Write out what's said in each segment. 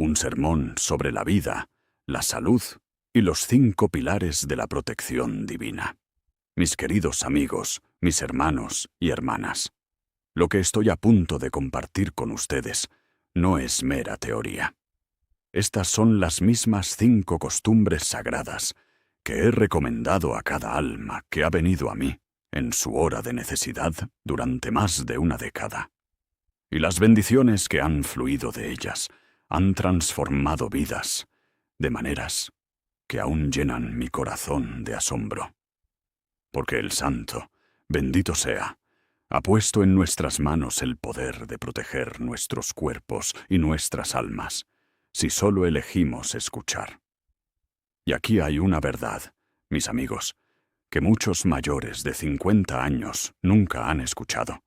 un sermón sobre la vida, la salud y los 5 pilares de la protección divina. Mis queridos amigos, mis hermanos y hermanas, lo que estoy a punto de compartir con ustedes no es mera teoría. Estas son las mismas 5 costumbres sagradas que he recomendado a cada alma que ha venido a mí en su hora de necesidad durante más de una década. Y las bendiciones que han fluido de ellas han transformado vidas de maneras que aún llenan mi corazón de asombro. Porque el Santo, bendito sea, ha puesto en nuestras manos el poder de proteger nuestros cuerpos y nuestras almas, si solo elegimos escuchar. Y aquí hay una verdad, mis amigos, que muchos mayores de 50 años nunca han escuchado.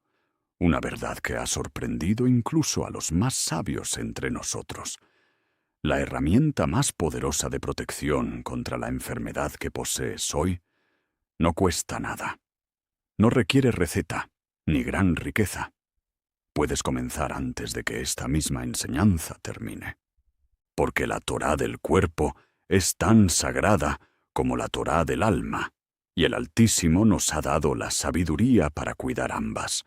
Una verdad que ha sorprendido incluso a los más sabios entre nosotros. La herramienta más poderosa de protección contra la enfermedad que posees hoy no cuesta nada. No requiere receta ni gran riqueza. Puedes comenzar antes de que esta misma enseñanza termine. Porque la Torá del cuerpo es tan sagrada como la Torá del alma, y el Altísimo nos ha dado la sabiduría para cuidar ambas.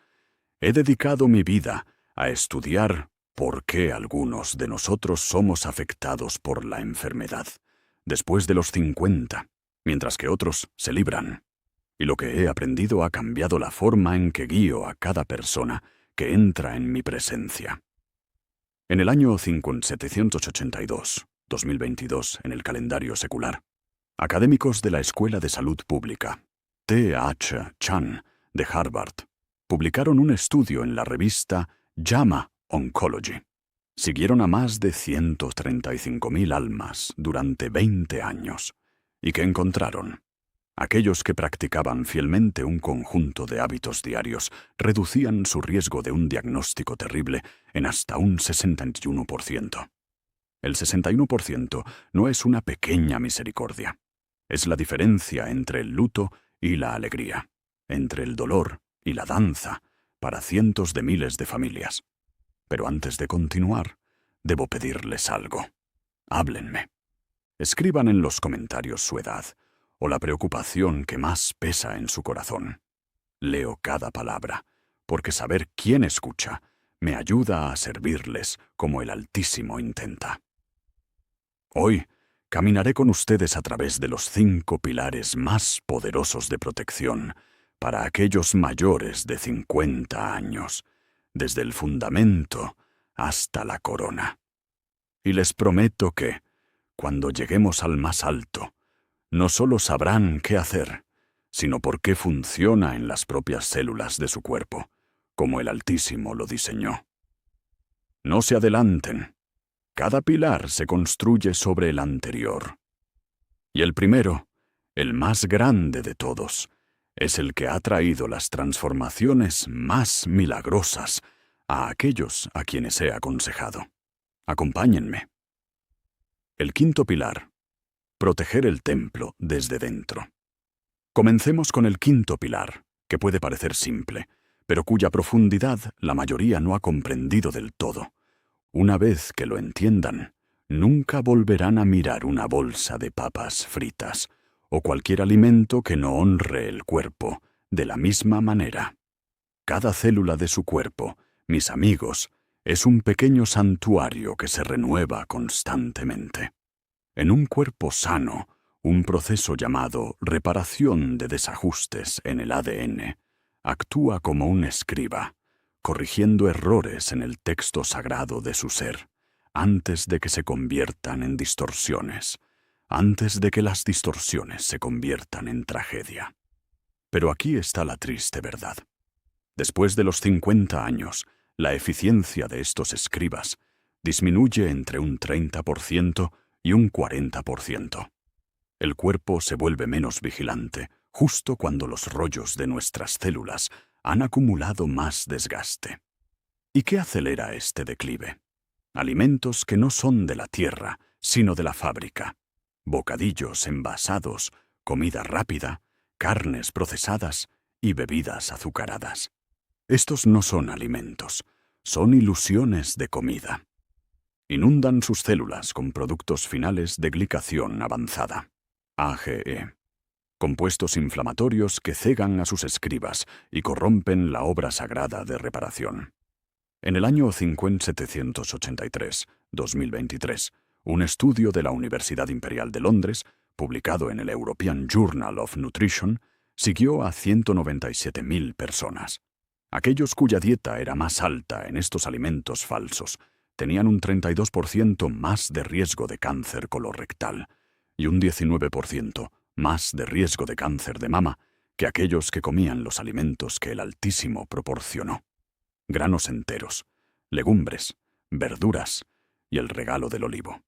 He dedicado mi vida a estudiar por qué algunos de nosotros somos afectados por la enfermedad después de los 50, mientras que otros se libran. Y lo que he aprendido ha cambiado la forma en que guío a cada persona que entra en mi presencia. En el año 5782, 2022, en el calendario secular, académicos de la Escuela de Salud Pública, T.H. Chan, de Harvard, publicaron un estudio en la revista JAMA Oncology. Siguieron a más de 135.000 almas durante 20 años. ¿Y qué encontraron? Aquellos que practicaban fielmente un conjunto de hábitos diarios reducían su riesgo de un diagnóstico terrible en hasta un 61%. El 61% no es una pequeña misericordia. Es la diferencia entre el luto y la alegría, entre el dolor y la danza, para cientos de miles de familias. Pero antes de continuar, debo pedirles algo. Háblenme. Escriban en los comentarios su edad o la preocupación que más pesa en su corazón. Leo cada palabra, porque saber quién escucha me ayuda a servirles como el Altísimo intenta. Hoy caminaré con ustedes a través de los 5 pilares más poderosos de protección para aquellos mayores de 50 años, desde el fundamento hasta la corona. Y les prometo que, cuando lleguemos al más alto, no solo sabrán qué hacer, sino por qué funciona en las propias células de su cuerpo, como el Altísimo lo diseñó. No se adelanten. Cada pilar se construye sobre el anterior. Y el primero, el más grande de todos, es el que ha traído las transformaciones más milagrosas a aquellos a quienes he aconsejado. Acompáñenme. El 5.º pilar. Proteger el templo desde dentro. Comencemos con el 5.º pilar, que puede parecer simple, pero cuya profundidad la mayoría no ha comprendido del todo. Una vez que lo entiendan, nunca volverán a mirar una bolsa de papas fritas o cualquier alimento que no honre el cuerpo de la misma manera. Cada célula de su cuerpo, mis amigos, es un pequeño santuario que se renueva constantemente. En un cuerpo sano, un proceso llamado reparación de desajustes en el ADN actúa como un escriba, corrigiendo errores en el texto sagrado de su ser, antes de que se conviertan en distorsiones, antes de que las distorsiones se conviertan en tragedia. Pero aquí está la triste verdad. Después de los 50 años, la eficiencia de estos escribas disminuye entre un 30% y un 40%. El cuerpo se vuelve menos vigilante justo cuando los rollos de nuestras células han acumulado más desgaste. ¿Y qué acelera este declive? Alimentos que no son de la tierra, sino de la fábrica. Bocadillos envasados, comida rápida, carnes procesadas y bebidas azucaradas. Estos no son alimentos, son ilusiones de comida. Inundan sus células con productos finales de glicación avanzada, AGE, compuestos inflamatorios que cegan a sus escribas y corrompen la obra sagrada de reparación. En el año 5783, 2023, un estudio de la Universidad Imperial de Londres, publicado en el European Journal of Nutrition, siguió a 197.000 personas. Aquellos cuya dieta era más alta en estos alimentos falsos tenían un 32% más de riesgo de cáncer colorectal y un 19% más de riesgo de cáncer de mama que aquellos que comían los alimentos que el Altísimo proporcionó: granos enteros, legumbres, verduras y el regalo del olivo.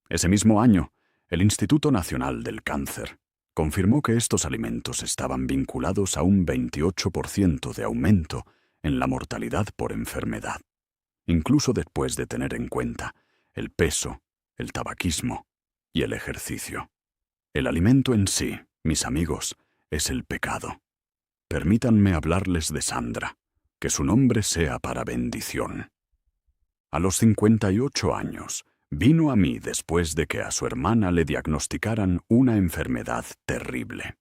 Ese mismo año, el Instituto Nacional del Cáncer confirmó que estos alimentos estaban vinculados a un 28% de aumento en la mortalidad por enfermedad, incluso después de tener en cuenta el peso, el tabaquismo y el ejercicio. El alimento en sí, mis amigos, es el pecado. Permítanme hablarles de Sandra, que su nombre sea para bendición. A los 58 años, vino a mí después de que a su hermana le diagnosticaran una enfermedad terrible.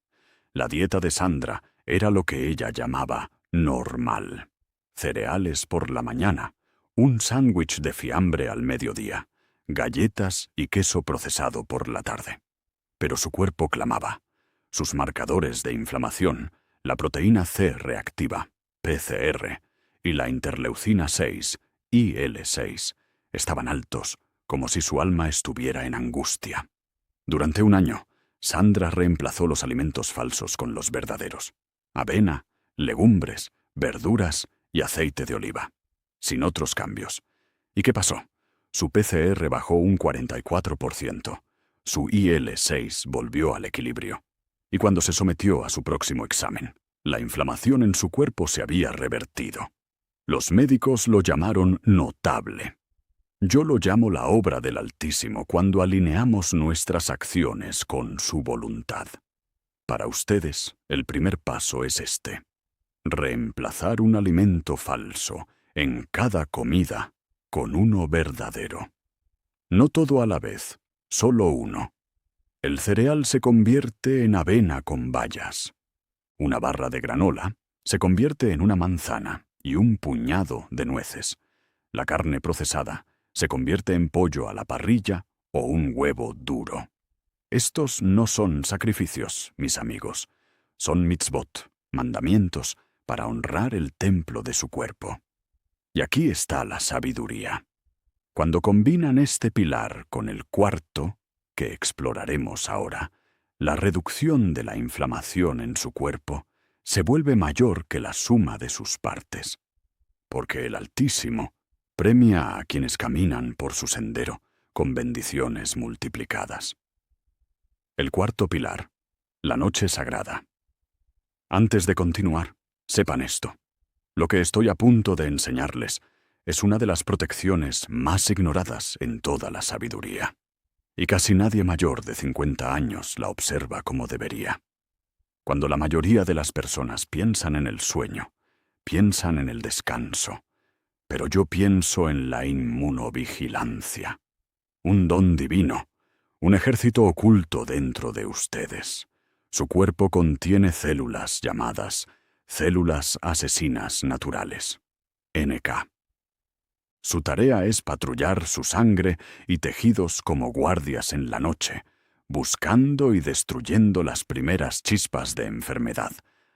La dieta de Sandra era lo que ella llamaba normal: cereales por la mañana, un sándwich de fiambre al mediodía, galletas y queso procesado por la tarde. Pero su cuerpo clamaba. Sus marcadores de inflamación, la proteína C reactiva, PCR, y la interleucina 6, IL6, estaban altos, como si su alma estuviera en angustia. Durante un año, Sandra reemplazó los alimentos falsos con los verdaderos: avena, legumbres, verduras y aceite de oliva, sin otros cambios. ¿Y qué pasó? Su PCR bajó un 44%. Su IL6 volvió al equilibrio. Y cuando se sometió a su próximo examen, la inflamación en su cuerpo se había revertido. Los médicos lo llamaron notable. Yo lo llamo la obra del Altísimo cuando alineamos nuestras acciones con su voluntad. Para ustedes, el primer paso es este: reemplazar un alimento falso en cada comida con uno verdadero. No todo a la vez, solo uno. El cereal se convierte en avena con bayas. Una barra de granola se convierte en una manzana y un puñado de nueces. La carne procesada se convierte en pollo a la parrilla o un huevo duro. Estos no son sacrificios, mis amigos. Son mitzvot, mandamientos, para honrar el templo de su cuerpo. Y aquí está la sabiduría. Cuando combinan este pilar con el cuarto, que exploraremos ahora, la reducción de la inflamación en su cuerpo se vuelve mayor que la suma de sus partes. Porque el Altísimo premia a quienes caminan por su sendero con bendiciones multiplicadas. El cuarto pilar, la noche sagrada. Antes de continuar, sepan esto: lo que estoy a punto de enseñarles es una de las protecciones más ignoradas en toda la sabiduría. Y casi nadie mayor de 50 años la observa como debería. Cuando la mayoría de las personas piensan en el sueño, piensan en el descanso, pero yo pienso en la inmunovigilancia. Un don divino, un ejército oculto dentro de ustedes. Su cuerpo contiene células llamadas células asesinas naturales, NK. Su tarea es patrullar su sangre y tejidos como guardias en la noche, buscando y destruyendo las primeras chispas de enfermedad,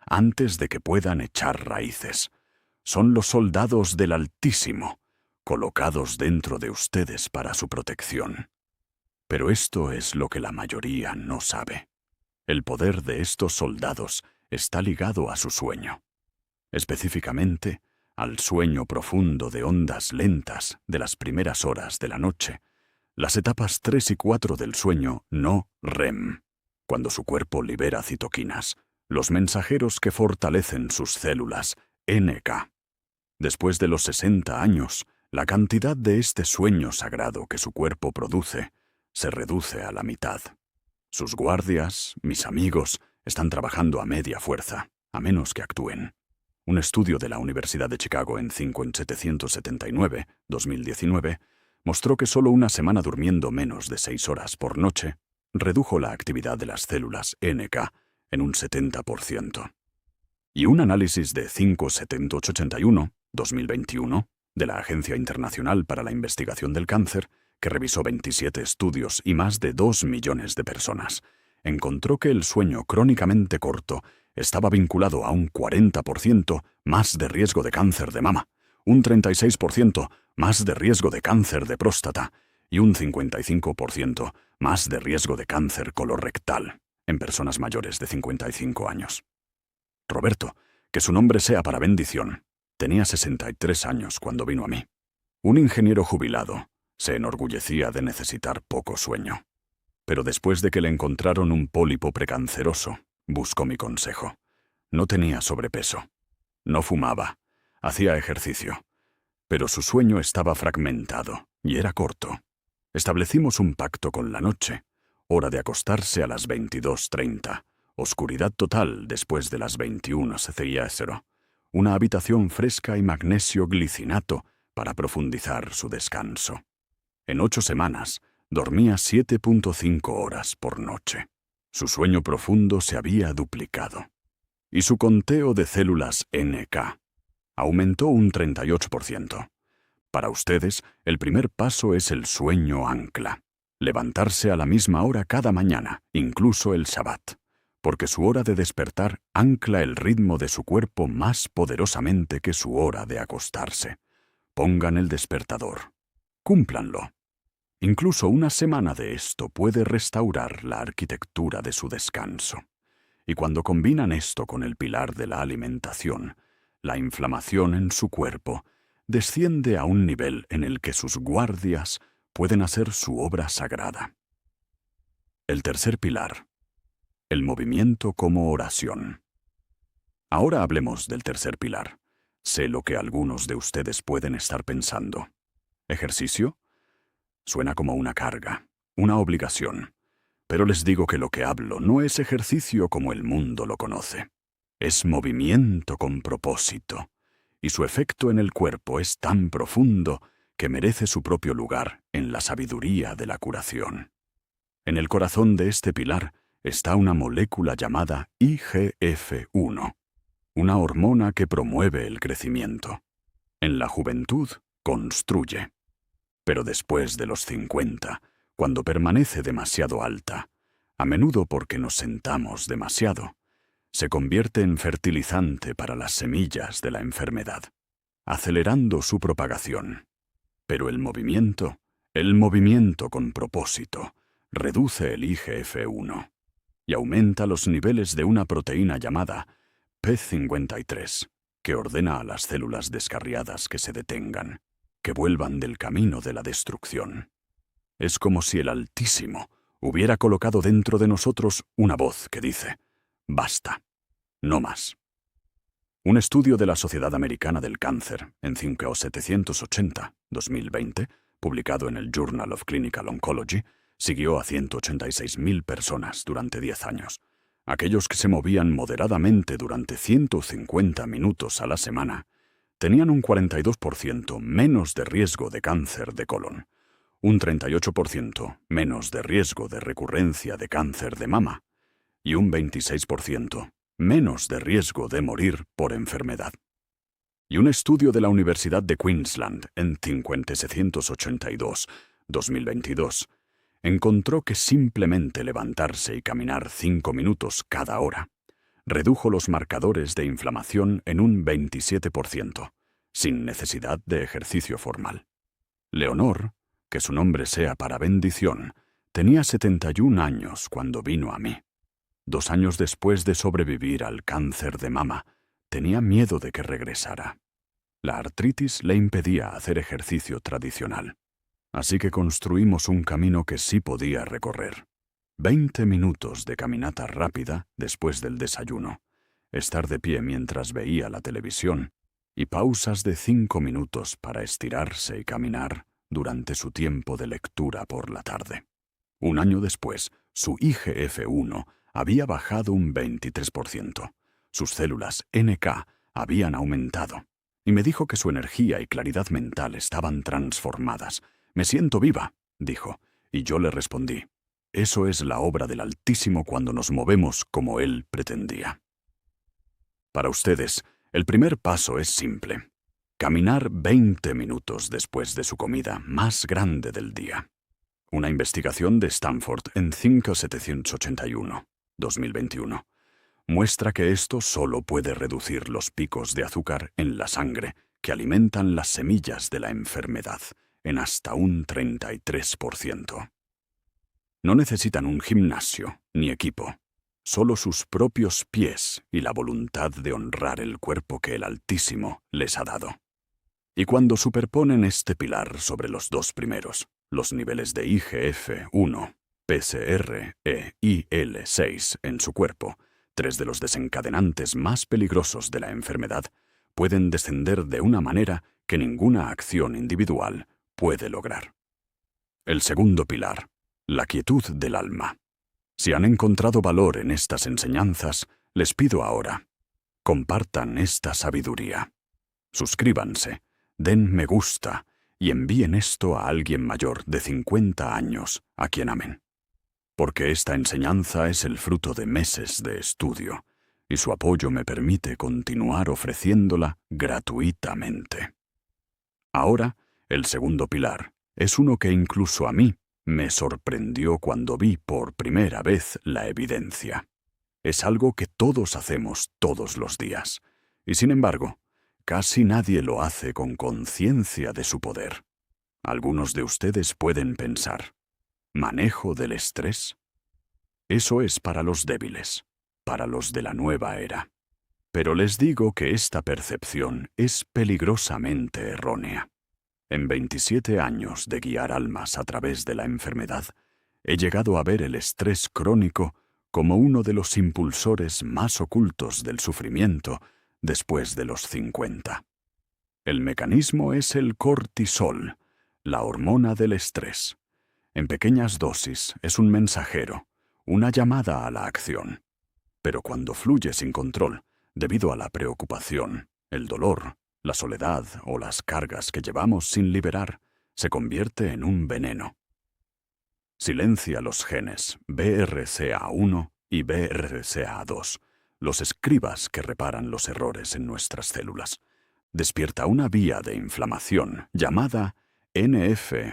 antes de que puedan echar raíces. Son los soldados del Altísimo, colocados dentro de ustedes para su protección. Pero esto es lo que la mayoría no sabe. El poder de estos soldados está ligado a su sueño. Específicamente, al sueño profundo de ondas lentas de las primeras horas de la noche, las etapas 3 y 4 del sueño no REM, cuando su cuerpo libera citoquinas, los mensajeros que fortalecen sus células, NK. Después de los 60 años, la cantidad de este sueño sagrado que su cuerpo produce se reduce a la mitad. Sus guardias, mis amigos, están trabajando a media fuerza, a menos que actúen. Un estudio de la Universidad de Chicago en 5779, 2019, mostró que solo una semana durmiendo menos de 6 horas por noche redujo la actividad de las células NK en un 70%. Y un análisis de 57881, 2021, de la Agencia Internacional para la Investigación del Cáncer, que revisó 27 estudios y más de 2 millones de personas, encontró que el sueño crónicamente corto estaba vinculado a un 40% más de riesgo de cáncer de mama, un 36% más de riesgo de cáncer de próstata y un 55% más de riesgo de cáncer colorectal en personas mayores de 55 años. Roberto, que su nombre sea para bendición, tenía 63 años cuando vino a mí. Un ingeniero jubilado se enorgullecía de necesitar poco sueño. Pero después de que le encontraron un pólipo precanceroso, buscó mi consejo. No tenía sobrepeso. No fumaba. Hacía ejercicio. Pero su sueño estaba fragmentado y era corto. Establecimos un pacto con la noche. Hora de acostarse a las 22:30. Oscuridad total después de las 21 CCIA0. Una habitación fresca y magnesio glicinato para profundizar su descanso. En 8 semanas, dormía 7.5 horas por noche. Su sueño profundo se había duplicado. Y su conteo de células NK aumentó un 38%. Para ustedes, el primer paso es el sueño ancla. Levantarse a la misma hora cada mañana, incluso el Shabbat, porque su hora de despertar ancla el ritmo de su cuerpo más poderosamente que su hora de acostarse. Pongan el despertador. Cúmplanlo. Incluso una semana de esto puede restaurar la arquitectura de su descanso. Y cuando combinan esto con el pilar de la alimentación, la inflamación en su cuerpo desciende a un nivel en el que sus guardias pueden hacer su obra sagrada. El tercer pilar. El movimiento como oración. Ahora hablemos del tercer pilar. Sé lo que algunos de ustedes pueden estar pensando. ¿Ejercicio? Suena como una carga, una obligación. Pero les digo que lo que hablo no es ejercicio como el mundo lo conoce. Es movimiento con propósito. Y su efecto en el cuerpo es tan profundo que merece su propio lugar en la sabiduría de la curación. En el corazón de este pilar está una molécula llamada IGF-1, una hormona que promueve el crecimiento. En la juventud, construye. Pero después de los 50, cuando permanece demasiado alta, a menudo porque nos sentamos demasiado, se convierte en fertilizante para las semillas de la enfermedad, acelerando su propagación. Pero el movimiento con propósito, reduce el IGF-1 y aumenta los niveles de una proteína llamada P53, que ordena a las células descarriadas que se detengan, que vuelvan del camino de la destrucción. Es como si el Altísimo hubiera colocado dentro de nosotros una voz que dice: «Basta, no más». Un estudio de la Sociedad Americana del Cáncer en 5780, 2020, publicado en el Journal of Clinical Oncology, siguió a 186.000 personas durante 10 años. Aquellos que se movían moderadamente durante 150 minutos a la semana tenían un 42% menos de riesgo de cáncer de colon, un 38% menos de riesgo de recurrencia de cáncer de mama y un 26% menos de riesgo de morir por enfermedad. Y un estudio de la Universidad de Queensland en 5782, 2022, encontró que simplemente levantarse y caminar 5 minutos cada hora redujo los marcadores de inflamación en un 27%, sin necesidad de ejercicio formal. Leonor, que su nombre sea para bendición, tenía 71 años cuando vino a mí. 2 años después de sobrevivir al cáncer de mama, tenía miedo de que regresara. La artritis le impedía hacer ejercicio tradicional. Así que construimos un camino que sí podía recorrer. 20 minutos de caminata rápida después del desayuno, estar de pie mientras veía la televisión y pausas de 5 minutos para estirarse y caminar durante su tiempo de lectura por la tarde. Un año después, su IGF-1 había bajado un 23%. Sus células NK habían aumentado y me dijo que su energía y claridad mental estaban transformadas, «Me siento viva», dijo, y yo le respondí, «Eso es la obra del Altísimo cuando nos movemos como Él pretendía». Para ustedes, el primer paso es simple. Caminar 20 minutos después de su comida más grande del día. Una investigación de Stanford en 5781, 2021, muestra que esto solo puede reducir los picos de azúcar en la sangre que alimentan las semillas de la enfermedad en hasta un 33%. No necesitan un gimnasio ni equipo, solo sus propios pies y la voluntad de honrar el cuerpo que el Altísimo les ha dado. Y cuando superponen este pilar sobre los dos primeros, los niveles de IGF-1, PCR e IL-6 en su cuerpo, tres de los desencadenantes más peligrosos de la enfermedad, pueden descender de una manera que ninguna acción individual puede lograr. El segundo pilar, la quietud del alma. Si han encontrado valor en estas enseñanzas, les pido ahora, compartan esta sabiduría. Suscríbanse, den me gusta y envíen esto a alguien mayor de 50 años a quien amen. Porque esta enseñanza es el fruto de meses de estudio, y su apoyo me permite continuar ofreciéndola gratuitamente. Ahora, el segundo pilar es uno que incluso a mí me sorprendió cuando vi por primera vez la evidencia. Es algo que todos hacemos todos los días, y sin embargo, casi nadie lo hace con conciencia de su poder. Algunos de ustedes pueden pensar, ¿manejo del estrés? Eso es para los débiles, para los de la nueva era. Pero les digo que esta percepción es peligrosamente errónea. En 27 años de guiar almas a través de la enfermedad, he llegado a ver el estrés crónico como uno de los impulsores más ocultos del sufrimiento después de los 50. El mecanismo es el cortisol, la hormona del estrés. En pequeñas dosis es un mensajero, una llamada a la acción. Pero cuando fluye sin control, debido a la preocupación, el dolor, la soledad o las cargas que llevamos sin liberar, se convierte en un veneno. Silencia los genes BRCA1 y BRCA2, los escribas que reparan los errores en nuestras células. Despierta una vía de inflamación llamada NF-κB,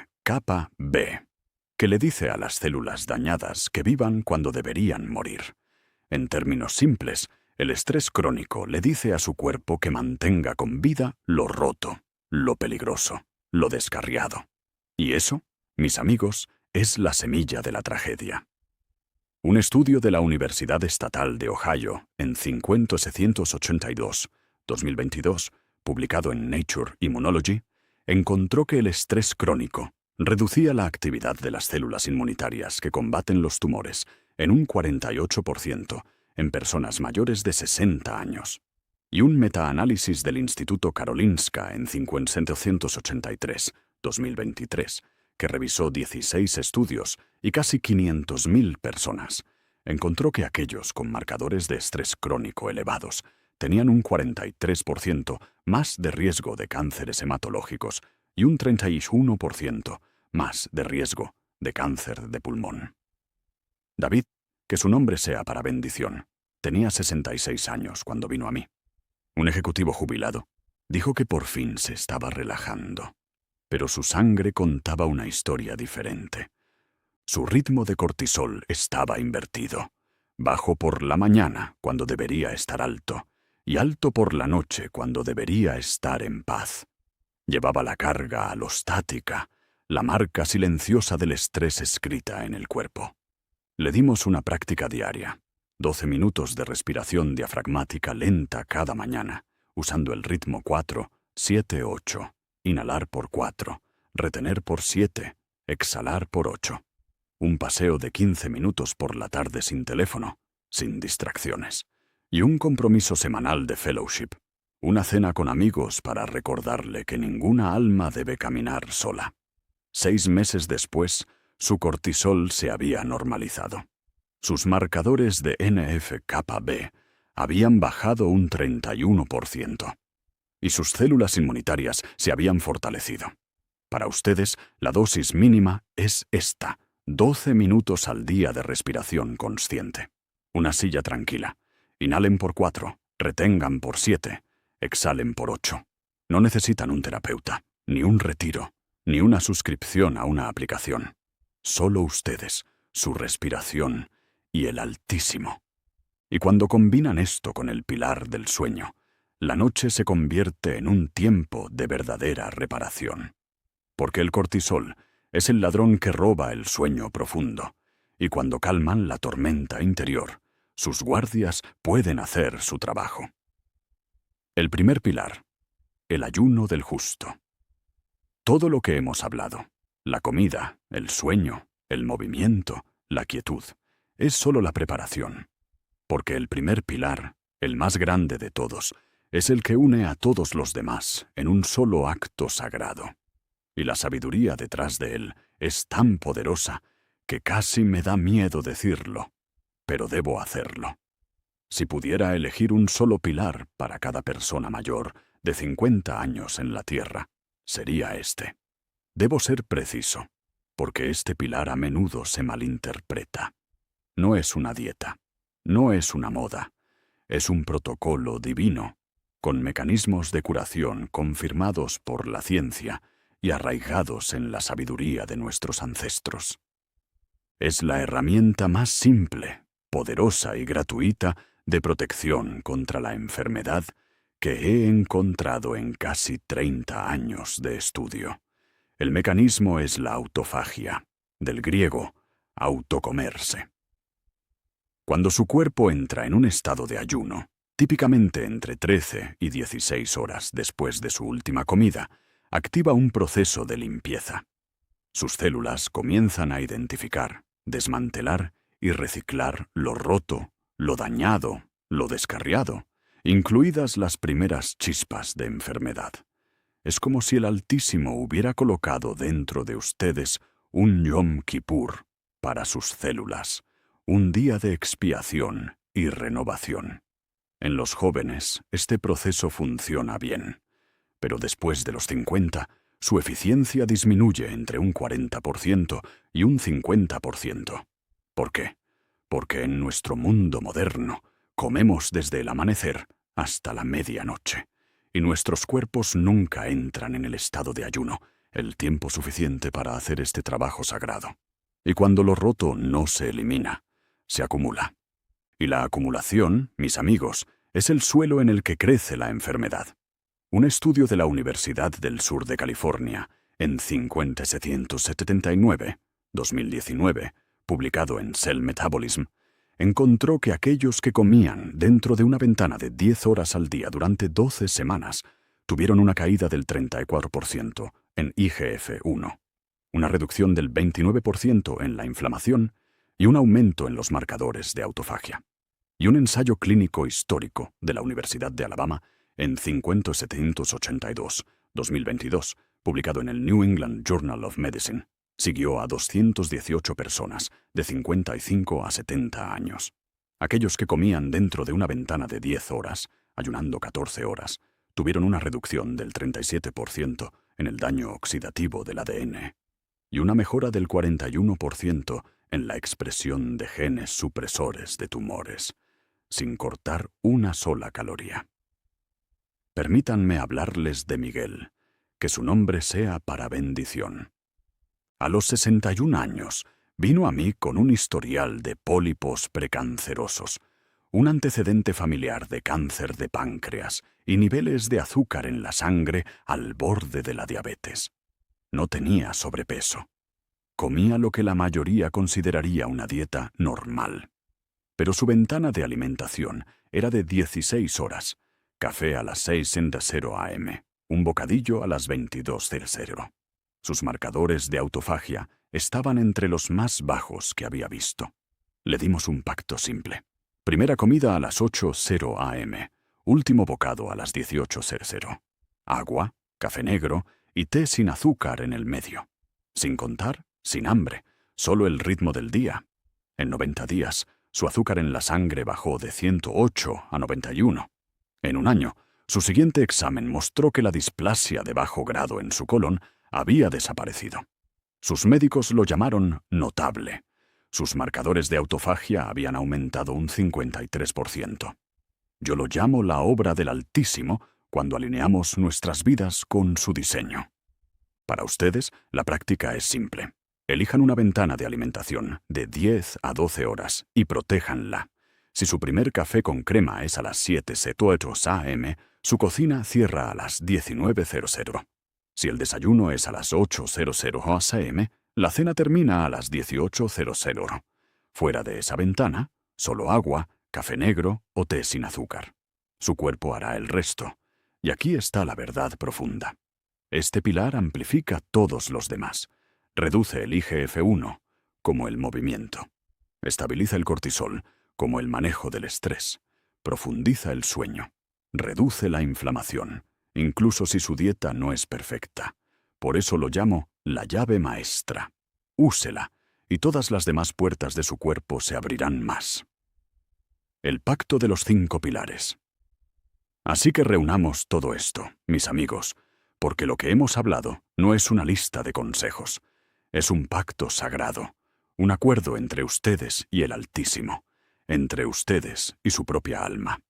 que le dice a las células dañadas que vivan cuando deberían morir. En términos simples, el estrés crónico le dice a su cuerpo que mantenga con vida lo roto, lo peligroso, lo descarriado. Y eso, mis amigos, es la semilla de la tragedia. Un estudio de la Universidad Estatal de Ohio en 5782, 2022, publicado en Nature Immunology, encontró que el estrés crónico reducía la actividad de las células inmunitarias que combaten los tumores en un 48% en personas mayores de 60 años. Y un metaanálisis del Instituto Karolinska en 5783, 2023, que revisó 16 estudios y casi 500.000 personas, encontró que aquellos con marcadores de estrés crónico elevados tenían un 43% más de riesgo de cánceres hematológicos y un 31% más de riesgo de cáncer de pulmón. David, que su nombre sea para bendición, tenía 66 años cuando vino a mí. Un ejecutivo jubilado dijo que por fin se estaba relajando, pero su sangre contaba una historia diferente. Su ritmo de cortisol estaba invertido, bajo por la mañana cuando debería estar alto, y alto por la noche cuando debería estar en paz. Llevaba la carga alostática, la marca silenciosa del estrés escrita en el cuerpo. Le dimos una práctica diaria, 12 minutos de respiración diafragmática lenta cada mañana, usando el ritmo 4-7-8, inhalar por 4, retener por 7, exhalar por 8. Un paseo de 15 minutos por la tarde sin teléfono, sin distracciones. Y un compromiso semanal de fellowship, una cena con amigos para recordarle que ninguna alma debe caminar sola. 6 meses después, su cortisol se había normalizado. Sus marcadores de NF-κB habían bajado un 31%. Y sus células inmunitarias se habían fortalecido. Para ustedes, la dosis mínima es esta: 12 minutos al día de respiración consciente. Una silla tranquila. Inhalen por 4, retengan por 7, exhalen por 8. No necesitan un terapeuta, ni un retiro, ni una suscripción a una aplicación. Solo ustedes, su respiración y el Altísimo. Y cuando combinan esto con el pilar del sueño, la noche se convierte en un tiempo de verdadera reparación. Porque el cortisol es el ladrón que roba el sueño profundo, y cuando calman la tormenta interior, sus guardias pueden hacer su trabajo. El primer pilar: el ayuno del justo. Todo lo que hemos hablado, la comida, el sueño, el movimiento, la quietud, es solo la preparación. Porque el primer pilar, el más grande de todos, es el que une a todos los demás en un solo acto sagrado. Y la sabiduría detrás de él es tan poderosa que casi me da miedo decirlo, pero debo hacerlo. Si pudiera elegir un solo pilar para cada persona mayor de 50 años en la Tierra, sería este. Debo ser preciso, porque este pilar a menudo se malinterpreta. No es una dieta, no es una moda, es un protocolo divino, con mecanismos de curación confirmados por la ciencia y arraigados en la sabiduría de nuestros ancestros. Es la herramienta más simple, poderosa y gratuita de protección contra la enfermedad que he encontrado en casi 30 años de estudio. El mecanismo es la autofagia, del griego autocomerse. Cuando su cuerpo entra en un estado de ayuno, típicamente entre 13 y 16 horas después de su última comida, activa un proceso de limpieza. Sus células comienzan a identificar, desmantelar y reciclar lo roto, lo dañado, lo descarriado, incluidas las primeras chispas de enfermedad. Es como si el Altísimo hubiera colocado dentro de ustedes un Yom Kippur para sus células, un día de expiación y renovación. En los jóvenes, este proceso funciona bien, pero después de los 50, su eficiencia disminuye entre un 40% y un 50%. ¿Por qué? Porque en nuestro mundo moderno comemos desde el amanecer hasta la medianoche, y nuestros cuerpos nunca entran en el estado de ayuno, el tiempo suficiente para hacer este trabajo sagrado. Y cuando lo roto no se elimina, se acumula. Y la acumulación, mis amigos, es el suelo en el que crece la enfermedad. Un estudio de la Universidad del Sur de California, en 5779, 2019, publicado en Cell Metabolism, encontró que aquellos que comían dentro de una ventana de 10 horas al día durante 12 semanas tuvieron una caída del 34% en IGF-1, una reducción del 29% en la inflamación y un aumento en los marcadores de autofagia. Y un ensayo clínico histórico de la Universidad de Alabama en 5782, 2022, publicado en el New England Journal of Medicine, siguió a 218 personas de 55 a 70 años. Aquellos que comían dentro de una ventana de 10 horas, ayunando 14 horas, tuvieron una reducción del 37% en el daño oxidativo del ADN y una mejora del 41% en la expresión de genes supresores de tumores, sin cortar una sola caloría. Permítanme hablarles de Miguel, que su nombre sea para bendición. A los 61 años, vino a mí con un historial de pólipos precancerosos, un antecedente familiar de cáncer de páncreas y niveles de azúcar en la sangre al borde de la diabetes. No tenía sobrepeso. Comía lo que la mayoría consideraría una dieta normal. Pero su ventana de alimentación era de 16 horas, café a las 6:00 am, un bocadillo a las 22:00. Sus marcadores de autofagia estaban entre los más bajos que había visto. Le dimos un pacto simple. Primera comida a las 8:00 am, último bocado a las 18:00. Agua, café negro y té sin azúcar en el medio. Sin contar, sin hambre, solo el ritmo del día. En 90 días, su azúcar en la sangre bajó de 108 a 91. En un año, su siguiente examen mostró que la displasia de bajo grado en su colon había desaparecido. Sus médicos lo llamaron notable. Sus marcadores de autofagia habían aumentado un 53%. Yo lo llamo la obra del Altísimo cuando alineamos nuestras vidas con su diseño. Para ustedes, la práctica es simple. Elijan una ventana de alimentación de 10 a 12 horas y protéjanla. Si su primer café con crema es a las 7:08 am, su cocina cierra a las 19:00. Si el desayuno es a las 8:00 am, la cena termina a las 18:00. Fuera de esa ventana, solo agua, café negro o té sin azúcar. Su cuerpo hará el resto. Y aquí está la verdad profunda. Este pilar amplifica todos los demás. Reduce el IGF-1, como el movimiento. Estabiliza el cortisol, como el manejo del estrés. Profundiza el sueño. Reduce la inflamación, incluso si su dieta no es perfecta. Por eso lo llamo la llave maestra. Úsela, y todas las demás puertas de su cuerpo se abrirán más. El pacto de los 5 pilares. Así que reunamos todo esto, mis amigos, porque lo que hemos hablado no es una lista de consejos. Es un pacto sagrado, un acuerdo entre ustedes y el Altísimo, entre ustedes y su propia alma.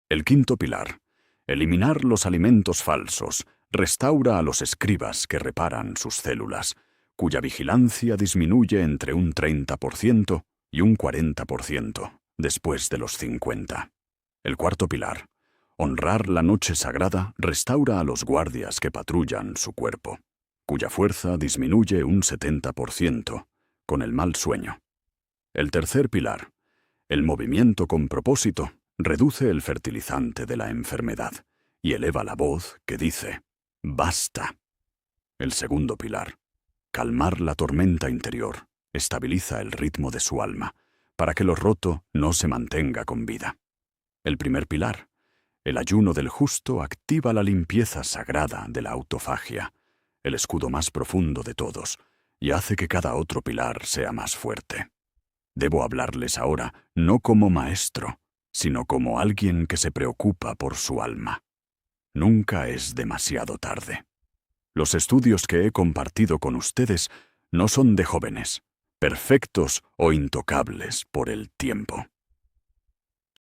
El 5.º pilar, eliminar los alimentos falsos, restaura a los escribas que reparan sus células, cuya vigilancia disminuye entre un 30% y un 40% después de los 50. El 4.º pilar, honrar la noche sagrada, restaura a los guardias que patrullan su cuerpo, cuya fuerza disminuye un 70% con el mal sueño. El 3.º pilar, el movimiento con propósito, reduce el fertilizante de la enfermedad y eleva la voz que dice, ¡basta! El 2.º pilar, calmar la tormenta interior, estabiliza el ritmo de su alma, para que lo roto no se mantenga con vida. El 1.º pilar, el ayuno del justo activa la limpieza sagrada de la autofagia, el escudo más profundo de todos, y hace que cada otro pilar sea más fuerte. Debo hablarles ahora no como maestro, sino como alguien que se preocupa por su alma. Nunca es demasiado tarde. Los estudios que he compartido con ustedes no son de jóvenes, perfectos o intocables por el tiempo.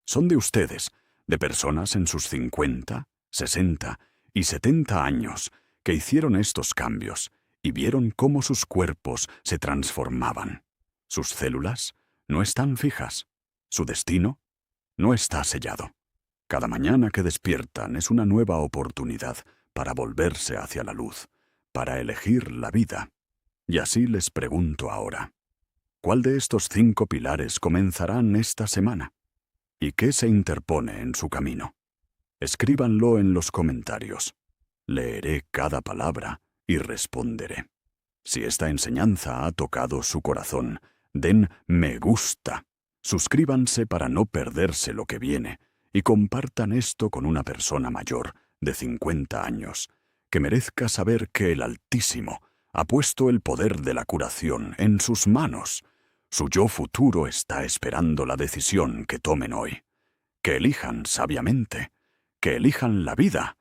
Son de ustedes, de personas en sus 50, 60 y 70 años que hicieron estos cambios y vieron cómo sus cuerpos se transformaban. Sus células no están fijas. Su destino no está sellado. Cada mañana que despiertan es una nueva oportunidad para volverse hacia la luz, para elegir la vida. Y así les pregunto ahora, ¿cuál de estos 5 pilares comenzarán esta semana? ¿Y qué se interpone en su camino? Escríbanlo en los comentarios. Leeré cada palabra y responderé. Si esta enseñanza ha tocado su corazón, den me gusta. Suscríbanse para no perderse lo que viene y compartan esto con una persona mayor de 50 años, que merezca saber que el Altísimo ha puesto el poder de la curación en sus manos. Su yo futuro está esperando la decisión que tomen hoy. Que elijan sabiamente, que elijan la vida,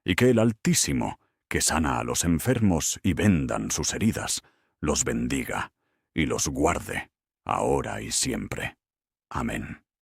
y que el Altísimo, que sana a los enfermos y vendan sus heridas, los bendiga y los guarde, ahora y siempre. Amén.